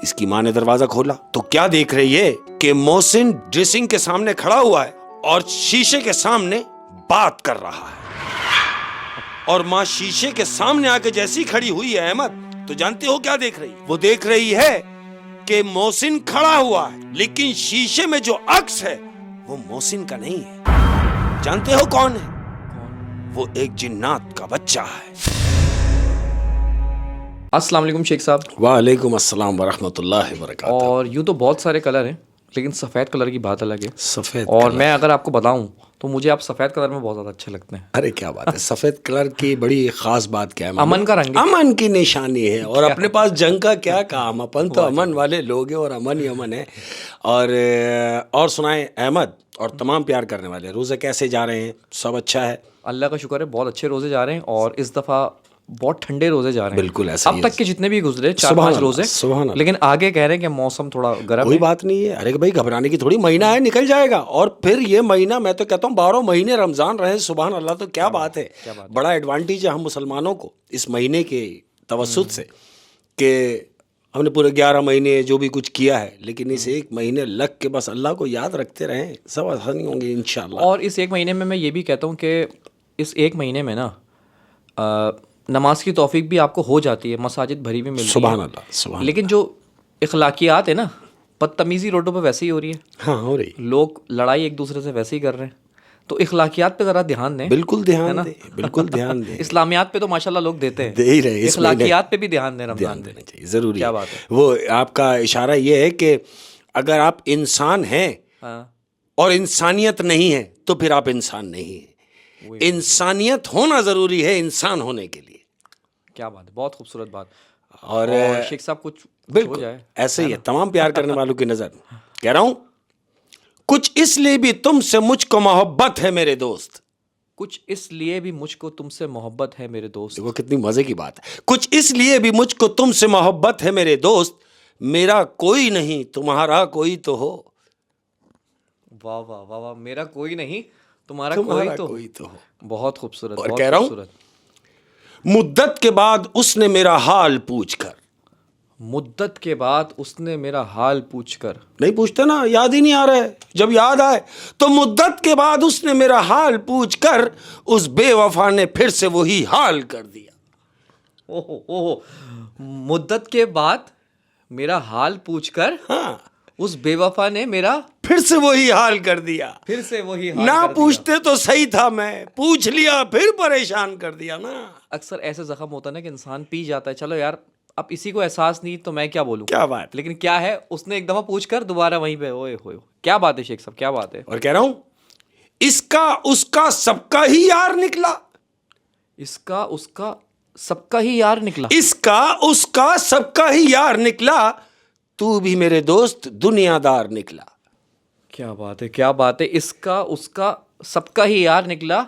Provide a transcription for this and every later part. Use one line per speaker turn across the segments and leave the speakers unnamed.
इसकी माँ ने दरवाजा खोला तो क्या देख रही है कि मोहसिन ड्रेसिंग के सामने खड़ा हुआ है और शीशे के सामने बात कर रहा है। और माँ शीशे के सामने आके जैसी खड़ी हुई है अहमद, तो जानते हो क्या देख रही है? वो देख रही है कि मोहसिन खड़ा हुआ है, लेकिन शीशे में जो अक्स है वो मोहसिन का नहीं है। जानते हो कौन है? वो एक जिन्नात का बच्चा है।
अस्सलाम वालेकुम शेख साहब।
वालेकुम अस्सलाम वरहमतुल्लाहि वबरकातुहू।
और यूँ तो बहुत सारे कलर हैं, लेकिन सफ़ेद कलर की बात अलग है।
सफेद
और
कलर।
मैं अगर आपको बताऊं तो मुझे आप सफ़ेद कलर में बहुत ज़्यादा अच्छे लगते हैं।
अरे क्या बात है, सफेद कलर की बड़ी खास बात क्या है?
अमन का रंग है।
अमन की निशानी है। और अपने पास जंग का क्या काम, अपन तो अमन वाले लोग हैं और अमन ही अमन है। और सुनाएं अहमद और तमाम प्यार करने वाले, रोज़े कैसे जा रहे हैं? सब अच्छा है?
अल्लाह का शुक्र है, बहुत अच्छे रोज़े जा रहे हैं और इस दफ़ा बहुत ठंडे रोज़े जा रहे हैं।
बिल्कुल ऐसा ही
अब
है।
तक के जितने भी गुजरे 4-5
सुभान
रोज़े,
सुभान अल्लाह।
लेकिन आगे कह रहे हैं कि मौसम थोड़ा गर्म
कोई
है।
बात नहीं है। अरे भाई घबराने की थोड़ी, महीना है, निकल जाएगा। और फिर ये महीना, मैं तो कहता हूँ 12 महीने रमज़ान रहे, सुभान अल्लाह। तो क्या बात है, बड़ा एडवांटेज है हम मुसलमानों को इस महीने के तवस्सुत से कि हमने पूरे 11 महीने जो भी कुछ किया है, लेकिन इस एक महीने लग के बस अल्लाह को याद रखते रहें, सब आसानी होंगे इंशाल्लाह।
और इस एक महीने में मैं ये भी कहता हूँ कि इस एक महीने में ना नमाज की तौफीक भी आपको हो जाती है, मसाजिद भरी भी मिलती है।
सुभान अल्लाह, सुभान।
लेकिन जो इखलाकियात है ना, बदतमीज़ी रोडों पे वैसे ही हो रही है।
हाँ, हो रही।
लोग लड़ाई एक दूसरे से वैसे ही कर रहे हैं। तो इखलाकियात पे ज़रा ध्यान दें।
बिल्कुल ध्यान दें, बिल्कुल ध्यान दें।
इस्लामियात पे तो माशाल्लाह लोग देते हैं,
दे ही रहे। इस महीने
इखलाकियात पे भी ध्यान दें,
ध्यान
रमज़ान
देना
में।
चाहिए, ज़रूरी
क्या
है।
बात है।
वो आपका इशारा ये है कि अगर आप इंसान हैं
हाँ,
और इंसानियत नहीं है तो फिर आप इंसान नहीं हैं। इंसानियत होना ज़रूरी है इंसान होने के लिए।
क्या बात है, बहुत खूबसूरत बात।
और
शेख साहब कुछ हो
बिल्कुल
जाए।
ऐसे ही है तमाम प्यार करने वालों की नज़र। कह रहा हूँ, कुछ इसलिए भी तुमसे मुझको मोहब्बत है मेरे दोस्त।
कुछ इसलिए भी मुझको तुमसे मोहब्बत है मेरे दोस्त।
देखो कितनी मजे की बात है। कुछ इसलिए भी मुझको तुमसे मोहब्बत है मेरे दोस्त, मेरा कोई नहीं तुम्हारा कोई तो हो।
वाह वाह वाह वाह, मेरा कोई नहीं तुम्हारा
तुम्हारा
कोई
कोई
तो।
तो हो।
बहुत खूबसूरत,
और
बहुत
कह रहा हूं,
खूबसूरत।
मुद्दत के बाद उसने मेरा हाल पूछकर।
मुद्दत के बाद उसने मेरा हाल पूछकर।
नहीं पूछते ना, याद ही नहीं आ रहा है। जब याद आए तो मुद्दत के बाद उसने मेरा हाल पूछकर उस बेवफा ने फिर से वही हाल कर दिया।
ओहो ओहो, मुद्दत के बाद मेरा हाल पूछकर
हाँ,
उस बेवफा ने मेरा
फिर से वही हाल कर दिया।
फिर से वही हाल
ना
कर
पूछते तो सही था, मैं पूछ लिया फिर परेशान कर दिया ना।
दिया। अक्सर ऐसे जख्म होता है ना कि इंसान पी जाता है, चलो यार अब इसी को एहसास नहीं तो मैं क्या बोलूं।
क्या बात।
लेकिन क्या है, उसने एक दफा पूछकर दोबारा वहीं पे ओए होए। क्या बात है शेख साहब, क्या बात है।
और कह रहा हूं, इसका उसका सबका ही यार निकला।
इसका उसका सबका ही यार निकला।
इसका उसका सबका ही यार निकला, तू भी मेरे दोस्त दुनियादार निकला।
क्या बात है, क्या बात है। इसका उसका सबका ही यार निकला,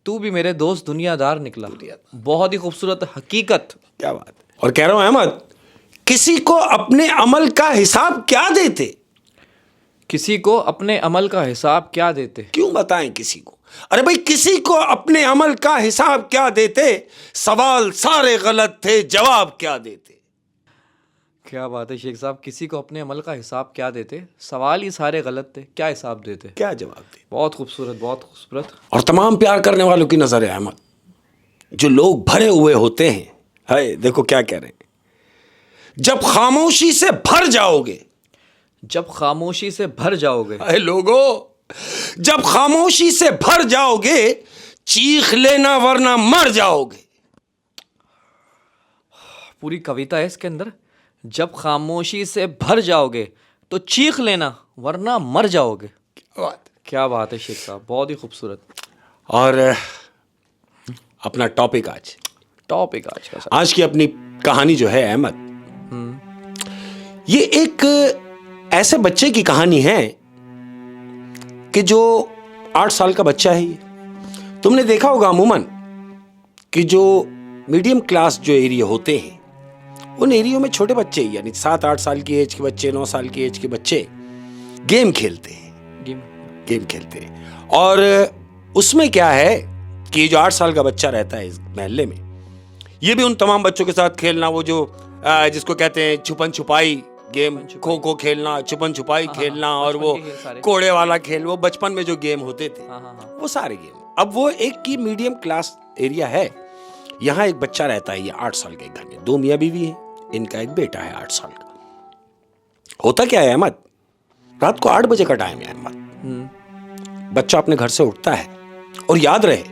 तू भी मेरे दोस्त दुनियादार निकला। बहुत ही खूबसूरत हकीकत।
क्या बात है। और कह रहा हूं अहमद, किसी को अपने अमल का हिसाब क्या देते?
किसी को अपने अमल का हिसाब क्या देते।
क्यों बताएं किसी को? अरे भाई, किसी को अपने अमल का हिसाब क्या देते? सवाल सारे गलत थे, जवाब क्या देते?
क्या बात है शेख साहब, किसी को अपने अमल का हिसाब क्या देते, सवाल ही सारे गलत थे, क्या हिसाब देते।
क्या जवाब देते?
बहुत खूबसूरत, बहुत खूबसूरत।
और तमाम प्यार करने वालों की नजर है अहमद, जो लोग भरे हुए होते हैं, हाय देखो क्या कह रहे हैं, जब खामोशी से भर जाओगे।
जब खामोशी से भर जाओगे।
हाय लोगो, जब खामोशी से भर जाओगे, चीख लेना वरना मर जाओगे।
पूरी कविता है इसके अंदर। जब खामोशी से भर जाओगे तो चीख लेना वरना मर जाओगे। क्या बात है शेख साहब, बहुत ही खूबसूरत।
और अपना टॉपिक आज
का सर।
आज की अपनी कहानी जो है अहमद, ये एक ऐसे बच्चे की कहानी है कि जो 8 साल का बच्चा है। ये तुमने देखा होगा अमूमन कि जो मीडियम क्लास जो एरिया होते हैं, उन एरियो में छोटे बच्चे, यानी 7-8 साल की एज के बच्चे, 9 साल की एज के बच्चे गेम खेलते हैं। गेम खेलते हैं। और उसमें क्या है कि जो 8 साल का बच्चा रहता है इस मोहल्ले में, ये भी उन तमाम बच्चों के साथ खेलना, वो जो जिसको कहते हैं छुपन छुपाई गेम, खो खो खेलना, छुपन छुपाई खेलना, और
बचपन
वो
के खेल सारे।
कोड़े वाला खेल, वो बचपन में जो गेम होते थे,
हाँ हाँ हाँ।
वो सारे गेम। अब वो एक की मीडियम क्लास एरिया है, यहाँ एक बच्चा रहता है, ये 8 साल के घर में, 2 मियाँ बीवी है, इनका एक बेटा है 8 साल का। होता क्या है अहमद, रात को 8 बजे का टाइम है अहमद, बच्चा अपने घर से उठता है, और याद रहे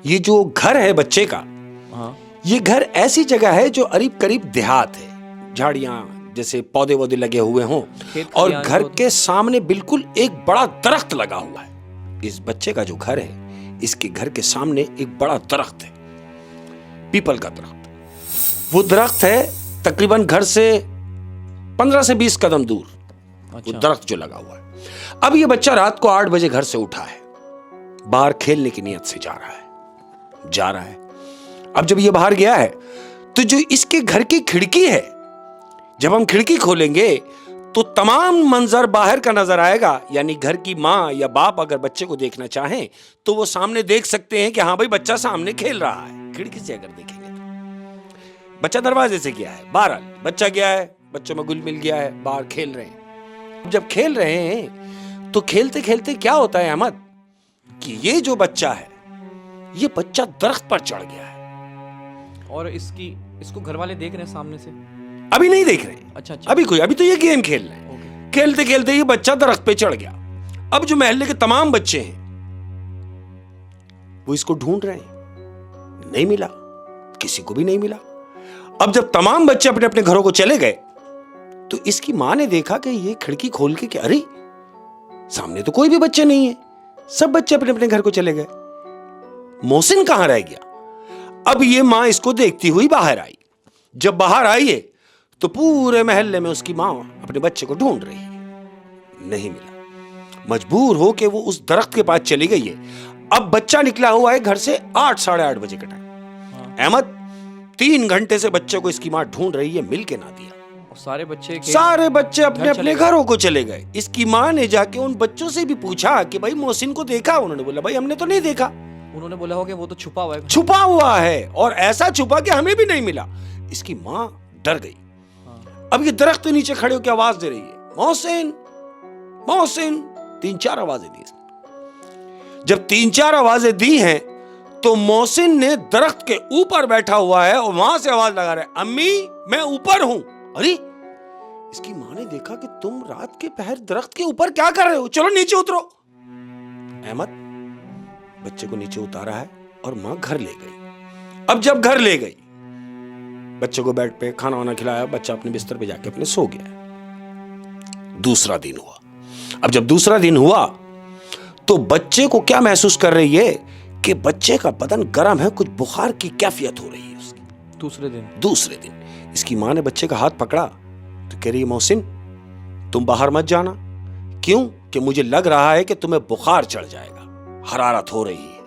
ये जो घर है बच्चे का,
हाँ।
ये घर ऐसी जगह है जो करीब करीब देहात है, झाड़ियां जैसे पौधे वौधे लगे हुए हों, और
खलियान
घर
जो
के सामने बिल्कुल एक बड़ा दरख्त लगा हुआ है। इस बच्चे का जो घर है, इसके घर के सामने एक बड़ा दरख्त है, पीपल का दरख्त। वो दरख्त है तकरीबन घर से 15 से 20 कदम दूर, वो दरख्त जो लगा हुआ है। अब ये बच्चा रात को 8 बजे घर से उठा है, बाहर खेलने की नीयत से जा रहा है। अब जब ये बाहर गया है, तो जो इसके घर की खिड़की है, जब हम खिड़की खोलेंगे तो तमाम मंजर बाहर का नजर आएगा। यानी घर की माँ या बाप अगर बच्चे को देखना चाहें तो वो सामने देख सकते हैं कि हाँ भाई बच्चा सामने खेल रहा है। खिड़की से अगर देखेंगे तो बच्चा दरवाजे से गया है, बहरहाल बच्चा गया है, बच्चों में घुल मिल गया है, बाहर खेल रहे हैं। जब खेल रहे हैं तो खेलते खेलते क्या होता है अहमद, कि ये जो बच्चा है, ये बच्चा दरख्त पर चढ़ गया है।
और इसको घर वाले देख रहे हैं सामने से?
अभी नहीं देख रहे।
अच्छा।
अभी तो ये गेम खेल रहे हैं। खेलते खेलते ये बच्चा दरख्त पे चढ़ गया। अब जो मोहल्ले के तमाम बच्चे हैं वो इसको ढूंढ रहे हैं, नहीं मिला, किसी को भी नहीं मिला। अब जब तमाम बच्चे अपने अपने घरों को चले गए तो इसकी मां ने देखा कि ये खिड़की खोल के, अरे सामने तो कोई भी बच्चे नहीं है, सब बच्चे अपने अपने घर को चले गए, मोहसिन कहां रह गया। अब ये मां इसको देखती हुई बाहर आई। जब बाहर आई है तो पूरे मोहल्ले में उसकी मां अपने बच्चे को ढूंढ रही है, नहीं मिला। मजबूर हो के वो उस दरख्त के पास चली गई है। अब बच्चा निकला हुआ है घर से 8 साढ़े 8 बजे का टाइम। अहमद 3 घंटे से बच्चे को इसकी मां ढूंढ रही है, मिल के ना दिया।
और सारे
बच्चे अपने अपने घरों को चले गए। इसकी मां ने जाके उन बच्चों से भी पूछा कि भाई मोहसिन को देखा? उन्होंने बोला भाई हमने तो नहीं देखा।
उन्होंने बोला हो कि वो तो
छुपा हुआ है, और ऐसा छुपा कि हमें भी नहीं मिला। इसकी मां डर गई। अब ये दरख्त के नीचे खड़े होकर आवाज दे रही है, मोहसिन मोहसिन। 3-4 आवाजें दी। जब 3-4 आवाजें दी हैं तो मोहसिन ने दरख्त के ऊपर बैठा हुआ है और वहां से आवाज लगा रहा है, अम्मी मैं ऊपर हूं। अरे इसकी मां ने देखा कि तुम रात के पहर दरख्त के ऊपर क्या कर रहे हो, चलो नीचे उतरो। अहमद बच्चे को नीचे उतारा है और मां घर ले गई। अब जब घर ले गई, बच्चे को बेड पे खाना वाना खिलाया, बच्चा अपने बिस्तर पे जाके अपने सो गया। दूसरा दिन हुआ। अब जब दूसरा दिन हुआ तो बच्चे को क्या महसूस कर रही है कि बच्चे का बदन गर्म है, कुछ बुखार की कैफियत हो रही है उसकी। दूसरे दिन इसकी मां ने बच्चे का हाथ पकड़ा तो कह रही है, मोहसिन तुम बाहर मत जाना। क्यों? कि मुझे लग रहा है कि तुम्हें बुखार चढ़ जाएगा, हरारत हो रही है।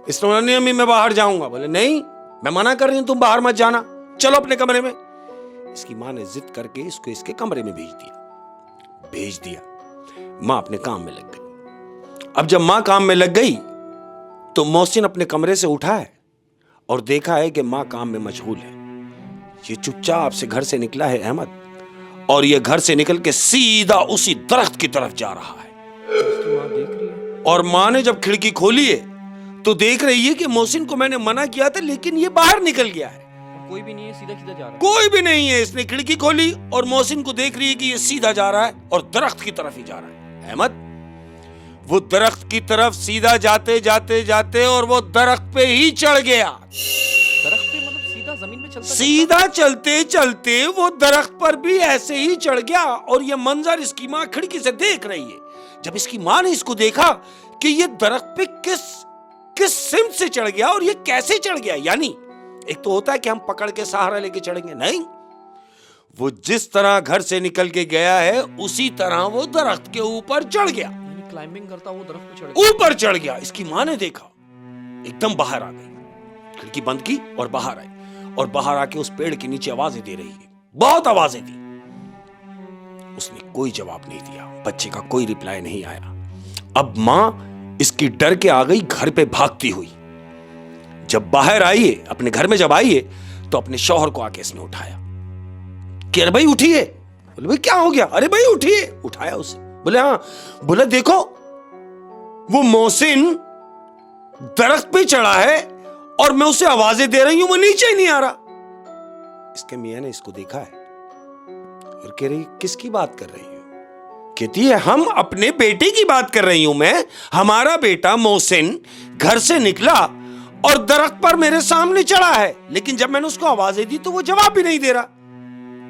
इसने बोला नहीं अम्मी मैं बाहर जाऊंगा। बोले नहीं मैं मना कर रही हूं, तुम बाहर मत जाना, चलो अपने कमरे में। इसकी मां ने जिद करके इसको इसके कमरे में भेज दिया। मां अपने काम में लग गई। अब जब मां काम में लग गई तो मोहसिन अपने कमरे से उठा है और देखा है कि मां काम में मशगूल है। ये चुपचाप से घर से निकला है अहमद, और ये घर से निकल के सीधा उसी दरख्त की तरफ जा रहा है। और मां ने जब खिड़की खोली है तो देख रही है कि मोहसिन को मैंने मना किया था, लेकिन ये बाहर निकल गया है।
कोई भी नहीं है, सीधा सीधा जा रहा है।
कोई भी नहीं है। इसने खिड़की खोली और मोहसिन को देख रही है कि ये सीधा जा रहा है और दरख्त की तरफ ही जा रहा है। अहमद वो दरख्त की तरफ सीधा जाते जाते जाते और वो दरख्त पे ही चढ़ गया।
दरख्त पे मतलब सीधा जमीन पे चलता?
सीधा चलते चलते वो दरख्त पर भी ऐसे ही चढ़ गया। और ये मंजर इसकी मां खिड़की से देख रही है। जब इसकी मां ने इसको देखा कि ये दरख्त पे किस सिमत से चढ़ गया और ये कैसे चढ़ गया, यानी एक तो होता है कि हम पकड़ के सहारा लेके चढ़ेंगे, नहीं, वो जिस तरह घर से निकल के गया है उसी तरह वो दरख्त के ऊपर चढ़ गया।
क्लाइंबिंग करता वो दरख्त पे चढ़ गया,
ऊपर चढ़ गया। इसकी मां ने देखा, एकदम बाहर आ गई, खिड़की बंद की और बाहर आई, और बाहर आके उस पेड़ के नीचे आवाजें दे रही है, बहुत आवाजें दी। उसने कोई जवाब नहीं दिया, बच्चे का कोई रिप्लाई नहीं आया। अब मां इसकी डर के आ गई घर पे भागती हुई। जब बाहर आई है, अपने घर में जब आई है, तो अपने शौहर को आके इसने उठाया कि अरे भाई उठिए, बोले भाई क्या हो गया? अरे भाई उठिए। उठाया उसे। बोले हाँ। बोला देखो वो मोहसिन दरख्त पे चढ़ा है और मैं उसे आवाजें दे रही हूं, वो नीचे ही नहीं आ रहा। इसके मियां ने इसको देखा है और कह रही किसकी बात कर रही हो? कहती है हम अपने बेटे की बात कर रही हूं मैं। हमारा बेटा मोहसिन घर से निकला और दरख्त पर मेरे सामने चढ़ा है, लेकिन जब मैंने उसको आवाजें दी तो वो जवाब भी नहीं दे रहा।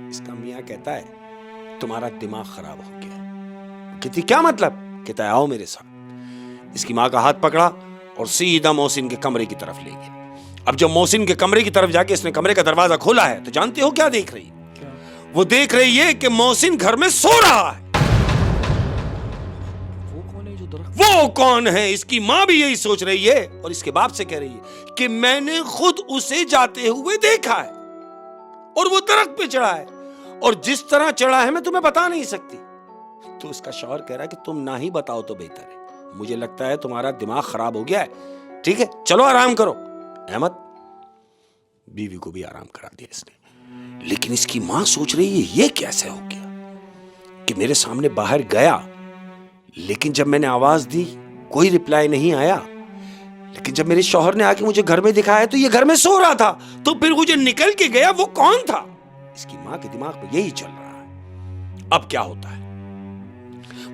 इसका मियां कहता है तुम्हारा दिमाग खराब हो गया। कहती क्या मतलब? कहता है आओ मेरे साथ। इसकी मां का हाथ पकड़ा और सीधा मोहसिन के कमरे की तरफ ले गया। अब जब मोहसिन के कमरे की तरफ जाके इसने कमरे का दरवाजा खोला है तो जानते हो क्या देख रही है? वो देख रही है कि मोहसिन घर में सो रहा है। वो कौन है? इसकी मां भी यही सोच रही है और इसके बाप से कह रही है कि मैंने खुद उसे जाते हुए देखा है और वो दरख्त पे चढ़ा है और जिस तरह चढ़ा है मैं तुम्हें बता नहीं सकती। तो उसका शौहर कह रहा है कि तुम ना ही बताओ तो बेहतर है, मुझे लगता है तुम्हारा दिमाग खराब हो गया है। ठीक है चलो आराम करो। अहमद बीवी को भी आराम करा दिया इसने, लेकिन इसकी मां सोच रही है ये कैसे हो गया कि मेरे सामने बाहर गया, लेकिन जब मैंने आवाज दी कोई रिप्लाई नहीं आया, लेकिन जब मेरे शौहर ने आके मुझे घर में दिखाया तो ये घर में सो रहा था, तो फिर वो जो निकल के गया वो कौन था? इसकी मां के दिमाग में यही चल रहा है। अब क्या होता है?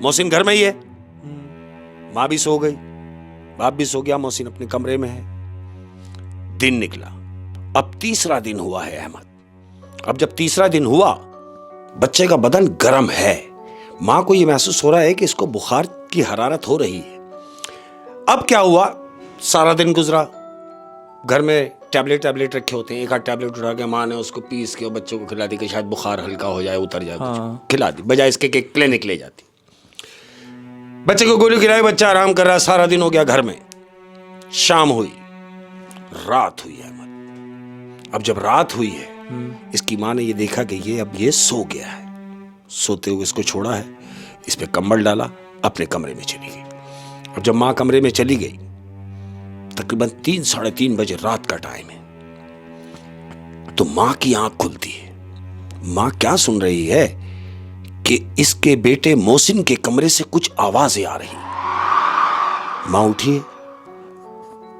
मोहसिन घर में ही है, मां भी सो गई, बाप भी सो गया, मोहसिन अपने कमरे में है। दिन निकला, अब तीसरा दिन हुआ है अहमद। अब जब तीसरा दिन हुआ, बच्चे का बदन गर्म है, मां को यह महसूस हो रहा है कि इसको बुखार की हरारत हो रही है। अब क्या हुआ? सारा दिन गुजरा, घर में टैबलेट रखे होते हैं, एक आध टैबलेट उठा के माँ ने उसको पीस के बच्चों को खिला दी कि शायद बुखार हल्का हो जाए, उतर जाए। हाँ। खिला दी, बजाय इसके कि क्लिनिक ले जाती। बच्चे को गोली खिलाई, बच्चा आराम कर रहा। सारा दिन हो गया घर में। शाम हुई, रात हुई अहमद। अब जब रात हुई है, इसकी माँ ने ये देखा कि ये सो गया है। सोते हुए इसको छोड़ा है, इस पे कंबल डाला, अपने कमरे में चली गई। अब जब माँ कमरे में चली गई, तकरीबन 3 साढ़े 3 बजे रात का टाइम है, तो मां की आंख खुलती है। मां क्या सुन रही है कि इसके बेटे मोहसिन के कमरे से कुछ आवाजें आ रही। मां उठी है,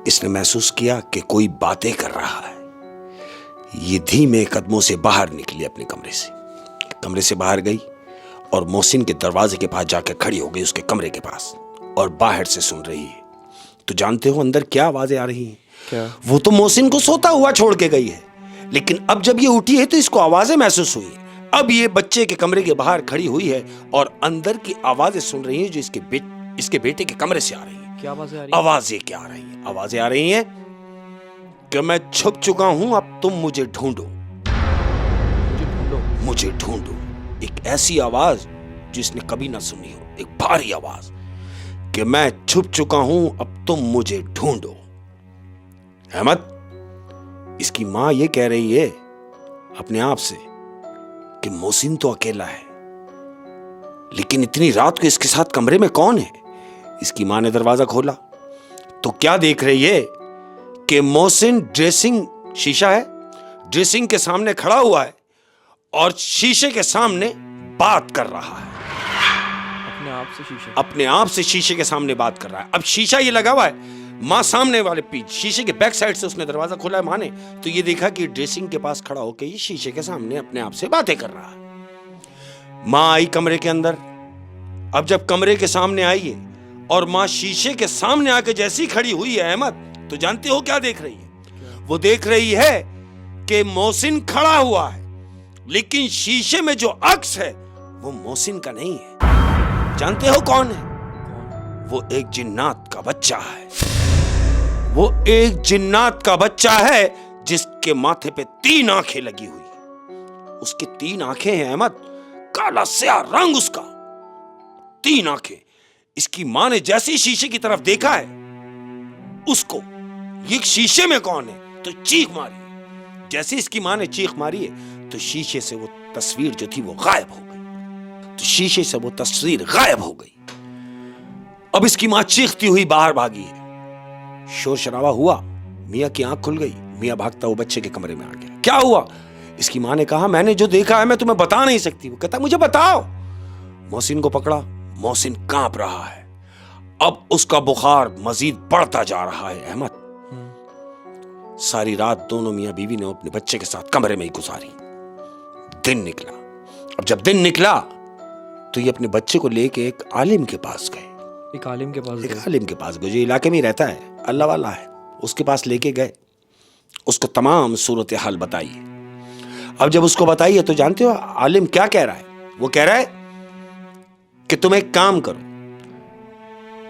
इसने महसूस किया कि कोई बातें कर रहा है। ये धीमे कदमों से बाहर निकली, अपने कमरे से बाहर गई और मोहसिन के दरवाजे के पास जाकर खड़ी हो गई, उसके कमरे के पास, और बाहर से सुन रही है। तो जानते हो अंदर क्या आवाजें आ रही हैं? क्या? वो तो मोहसिन को सोता हुआ छोड़ के गई है, लेकिन अब जब ये उठी है तो इसको आवाजें महसूस हुई। अब ये बच्चे के कमरे के बाहर खड़ी हुई है और अंदर की आवाजें सुन रही है जो इसके बेटे के कमरे से आ रही है।
क्या आवाजें आ रही है?
आवाजें क्या आ रही है? आवाजें आ रही हैं कि मैं छुप चुका हूं, अब तुम मुझे ढूंढो, मुझे ढूंढो। एक ऐसी आवाज जिसने कभी ना सुनी हो, एक भारी आवाज कि मैं छुप चुका हूं, अब तुम मुझे ढूंढो। अहमद, इसकी मां ये कह रही है अपने आप से कि मोहसिन तो अकेला है, लेकिन इतनी रात को इसके साथ कमरे में कौन है? इसकी मां ने दरवाजा खोला तो क्या देख रही है कि मोहसिन शीशा है, ड्रेसिंग के सामने खड़ा हुआ है और शीशे के सामने बात कर रहा है। अपने आप से शीशे के सामने बात कर रहा है। अब शीशा ये लगा हुआ है, मां सामने वाले शीशे के बैक साइड से उसने दरवाजा खोला है मां ने, तो ये देखा कि ड्रेसिंग के पास खड़ा होकर ये शीशे के सामने अपने आप से बातें कर रहा है। मां आई कमरे के अंदर। अब जब कमरे के सामने आई है और मां शीशे के सामने आके जैसी खड़ी हुई है अहमद, तो जानते हो क्या देख रही है? वो देख रही है कि मोहसिन खड़ा हुआ है, लेकिन शीशे में जो अक्स है वो मोहसिन का नहीं है। जानते हो कौन है? वो एक जिन्नात का बच्चा है। वो एक जिन्नात का बच्चा है जिसके माथे पे 3 आंखें लगी हुई। उसकी 3 आंखें हैं अहमद, काला स्याह रंग उसका, 3 आंखें। इसकी मां ने जैसे शीशे की तरफ देखा है उसको, ये शीशे में कौन है, तो चीख मारी। जैसे इसकी मां ने चीख मारी है तो शीशे से वो तस्वीर जो थी वो गायब हो गई। तो शीशे से वो तस्वीर गायब हो गई। अब इसकी मां चीखती हुई बाहर भागी है। शोर शराबा हुआ, मियां की आंख खुल गई। मियां भागता हुआ बच्चे के कमरे में आ गया। क्या हुआ? इसकी माँ ने कहा, मैंने जो देखा है मैं तुम्हें बता नहीं सकती। वो कहता, मुझे बताओ। मोहसिन को पकड़ा, मोहसिन कांप रहा है, अब उसका बुखार मजीद बढ़ता जा रहा है। अहमद, सारी रात दोनों मियां बीवी ने अपने बच्चे के साथ कमरे में ही गुजारी। दिन निकला। अब जब दिन निकला तो ये अपने बच्चे को लेके एक आलिम के पास गए।
एक आलिम के पास
एक आलिम के पास गए, जो इलाके में ही रहता है, अल्लाह वाला है। उसके पास लेके गए, उसको तमाम सूरत हाल बताई। अब जब उसको बताई है तो जानते हो आलिम क्या कह रहा है? वो कह रहा है कि तुम एक काम करो,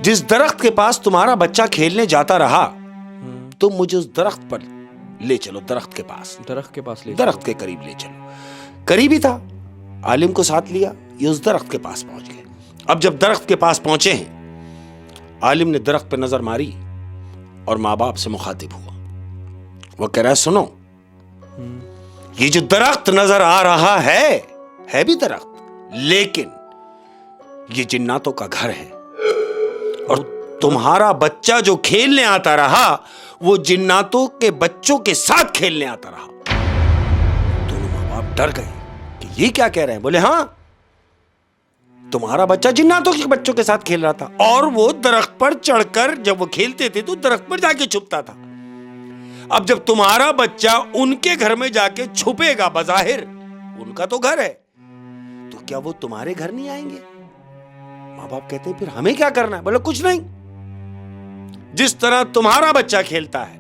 जिस दरख्त के पास तुम्हारा बच्चा खेलने जाता रहा, तुम मुझे उस दरख्त पर ले चलो, दरख्त के पास,
दरख्त के पास ले
दरख्त के करीब ले चलो। करीब ही था, आलिम को साथ लिया, ये उस दरख्त के पास पहुंच गए। अब जब दरख्त के पास पहुंचे हैं, आलिम ने दरख्त पर नजर मारी और माँ बाप से मुखातिब हुआ। वो कह रहा है, सुनो, ये जो दरख्त नजर आ रहा है भी दरख्त, लेकिन ये जिन्नातों का घर है, और तुम्हारा बच्चा जो खेलने आता रहा वो जिन्नातों के बच्चों के साथ खेलने आता रहा। दोनों माँ बाप डर गए कि ये क्या कह रहे हैं। बोले, हाँ, तुम्हारा बच्चा जिन्नातों के बच्चों के साथ खेल रहा था, और वो दरख्त पर चढ़कर जब वो खेलते थे तो दरख्त पर जाके छुपता था। अब जब तुम्हारा बच्चा उनके घर में जाके छुपेगा, बज़ाहिर उनका तो घर है, तो क्या वो तुम्हारे घर नहीं आएंगे? माँ बाप कहते हैं, फिर हमें क्या करना है? बोले, कुछ नहीं, जिस तरह तुम्हारा बच्चा खेलता है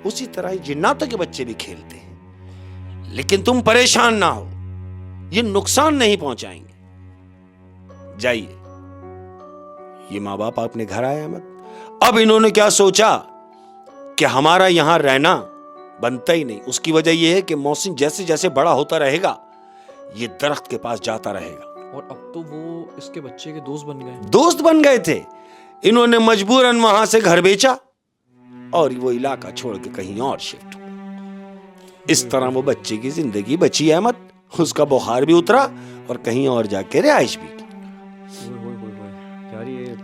उसी तरह ही जिन्नातों के बच्चे भी खेलते हैं, लेकिन तुम परेशान ना हो, ये नुकसान नहीं पहुंचाएंगे, जाइए। ये माँ बाप अपने घर आए अहमद। अब इन्होंने क्या सोचा कि हमारा यहां रहना बनता ही नहीं। उसकी वजह यह है कि मोहसिन जैसे जैसे बड़ा होता रहेगा ये दरख्त के पास जाता रहेगा,
और अब तो वो इसके बच्चे के दोस्त बन गए।
दोस्त बन गए थे। इन्होंने मजबूरन वहां से घर बेचा और वो इलाका छोड़ के कहीं और शिफ्ट हुआ। इस तरह वो बच्चे की जिंदगी बची अहमद। उसका बुखार भी उतरा और कहीं और जाके रिहाइश भी की।
यार, ये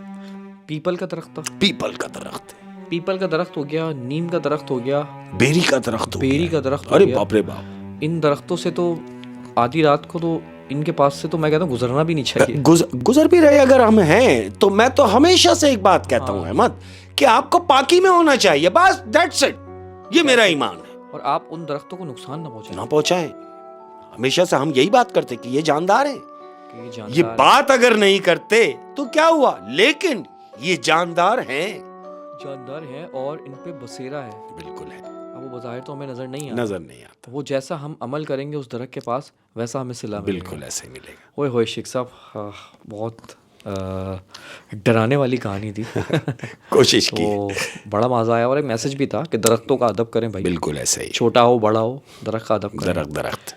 पीपल का दरख्त था।
पीपल का दरख्त,
पीपल का दरख्त हो गया, नीम का दरख्त हो गया,
बेरी का दरख्त हो
बेरी
गया।
का दरख्त हो
अरे
गया।
बाप रे बाप,
इन दरख्तों से तो आधी रात को तो इनके पास से तो मैं कहता हूँ गुजरना भी नहीं चाहिए।
गुजर भी रहे अगर हम हैं तो मैं तो हमेशा से एक बात कहता हूँ अहमद कि आपको पाकी में होना चाहिए, बस, दैट्स इट। ये मेरा ईमान है।
और आप उन दरख्तों को नुकसान ना पहुंचाएं।
ना पहुंचाएं। हमेशा से हम यही बात करते कि ये जानदार है,
कि ये जानदार
ये बात अगर नहीं करते तो क्या हुआ, लेकिन ये जानदार हैं।
जानदार है और इन पे बसेरा है।
बिल्कुल है।
अब वो बज़ाहिर तो हमें नजर नहीं आता,
नजर नहीं आता।
वो जैसा हम अमल करेंगे उस दरख्त के पास वैसा हमें सिला मिलेगा।
बिल्कुल ऐसे ही मिलेगा।
ओए होए शेख साहब, बहुत डराने वाली कहानी थी।
कोशिश की।
तो बड़ा मज़ा आया, और एक मैसेज भी था कि दरख्तों का अदब करें भाई।
बिल्कुल ऐसे ही,
छोटा हो बड़ा हो, दरख्त का अदब करें।
दरख्त